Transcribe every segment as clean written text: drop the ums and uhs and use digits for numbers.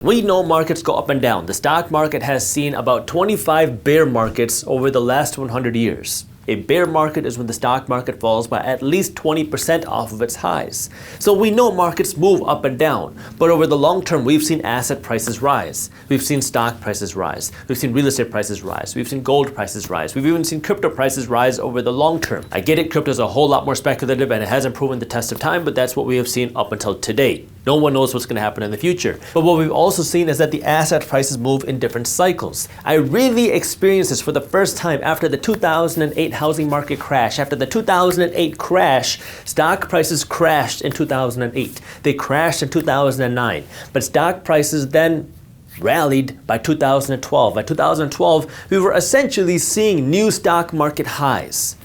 We know markets go up and down. The stock market has seen about 25 bear markets over the last 100 years. A bear market is when the stock market falls by at least 20% off of its highs. So we know markets move up and down, but over the long term, we've seen asset prices rise. We've seen stock prices rise. We've seen real estate prices rise. We've seen gold prices rise. We've even seen crypto prices rise over the long term. I get it, crypto is a whole lot more speculative and it hasn't proven the test of time, but that's what we have seen up until today. No one knows what's going to happen in the future. But what we've also seen is that the asset prices move in different cycles. I really experienced this for the first time after the 2008 housing market crash. After the 2008 crash, stock prices crashed in 2008. They crashed in 2009. But stock prices then rallied by 2012. By 2012, we were essentially seeing new stock market highs.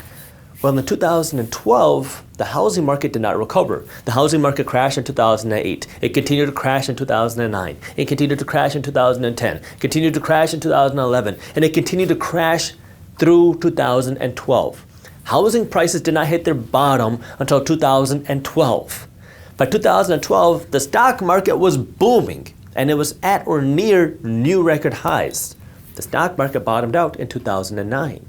Well, in 2012, the housing market did not recover. The housing market crashed in 2008. It continued to crash in 2009. It continued to crash in 2010. Continued to crash in 2011. And it continued to crash through 2012. Housing prices did not hit their bottom until 2012. By 2012, the stock market was booming, and it was at or near new record highs. The stock market bottomed out in 2009.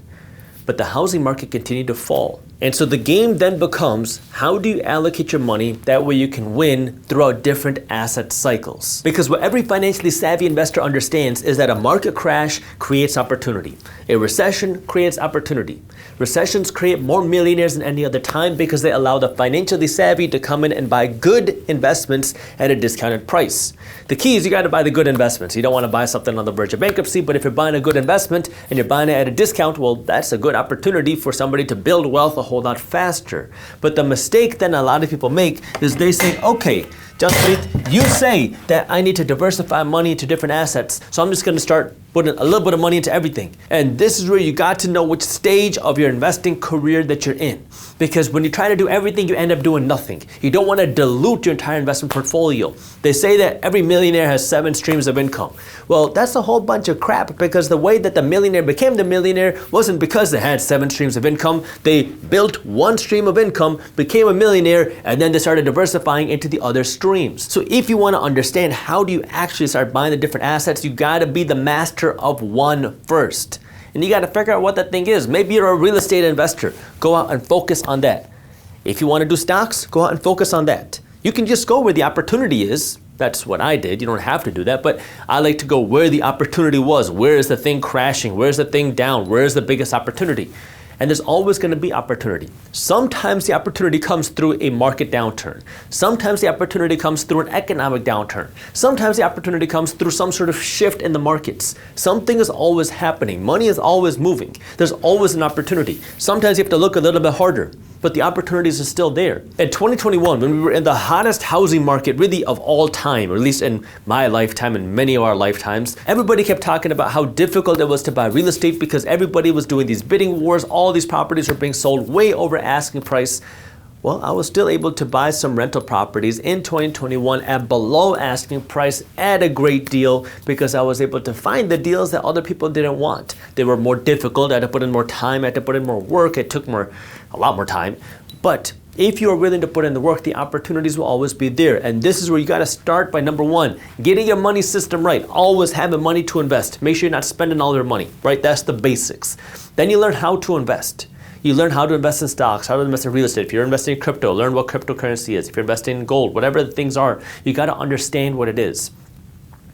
But the housing market continued to fall. And so the game then becomes, how do you allocate your money that way you can win throughout different asset cycles? Because what every financially savvy investor understands is that a market crash creates opportunity. A recession creates opportunity. Recessions create more millionaires than any other time because they allow the financially savvy to come in and buy good investments at a discounted price. The key is you got to buy the good investments. You don't want to buy something on the verge of bankruptcy, but if you're buying a good investment and you're buying it at a discount, well, that's a good opportunity for somebody to build wealth a whole lot faster. But the mistake then a lot of people make is they say, okay, Jaspreet, you say that I need to diversify money into different assets, so I'm just going to start putting a little bit of money into everything. And this is where you got to know which stage of your investing career that you're in. Because when you try to do everything, you end up doing nothing. You don't want to dilute your entire investment portfolio. They say that every millionaire has 7 streams of income. Well, that's a whole bunch of crap, because the way that the millionaire became the millionaire wasn't because they had 7 streams of income. They built one stream of income, became a millionaire, and then they started diversifying into the other streams. So if you want to understand how do you actually start buying the different assets, you got to be the master of one first. And you got to figure out what that thing is. Maybe you're a real estate investor. Go out and focus on that. If you want to do stocks, go out and focus on that. You can just go where the opportunity is. That's what I did. You don't have to do that, but I like to go where the opportunity was. Where is the thing crashing? Where's the thing down? Where's the biggest opportunity? And there's always going to be opportunity. Sometimes the opportunity comes through a market downturn. Sometimes the opportunity comes through an economic downturn. Sometimes the opportunity comes through some sort of shift in the markets. Something is always happening. Money is always moving. There's always an opportunity. Sometimes you have to look a little bit harder, but the opportunities are still there. In 2021, when we were in the hottest housing market really of all time, or at least in my lifetime and many of our lifetimes, everybody kept talking about how difficult it was to buy real estate because everybody was doing these bidding wars. All these properties were being sold way over asking price. Well, I was still able to buy some rental properties in 2021 at below asking price at a great deal because I was able to find the deals that other people didn't want. They were more difficult. I had to put in more time. I had to put in more work. It took a lot more time. But if you are willing to put in the work, the opportunities will always be there. And this is where you got to start by number 1, getting your money system right. Always having money to invest. Make sure you're not spending all your money, right? That's the basics. Then you learn how to invest. You learn how to invest in stocks, how to invest in real estate. If you're investing in crypto, learn what cryptocurrency is. If you're investing in gold, whatever the things are, you got to understand what it is.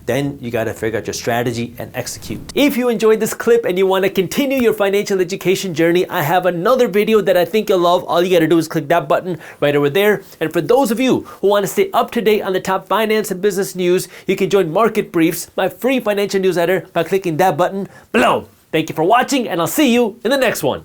Then you got to figure out your strategy and execute. If you enjoyed this clip and you want to continue your financial education journey, I have another video that I think you'll love. All you got to do is click that button right over there. And for those of you who want to stay up to date on the top finance and business news, you can join Market Briefs, my free financial newsletter, by clicking that button below. Thank you for watching, and I'll see you in the next one.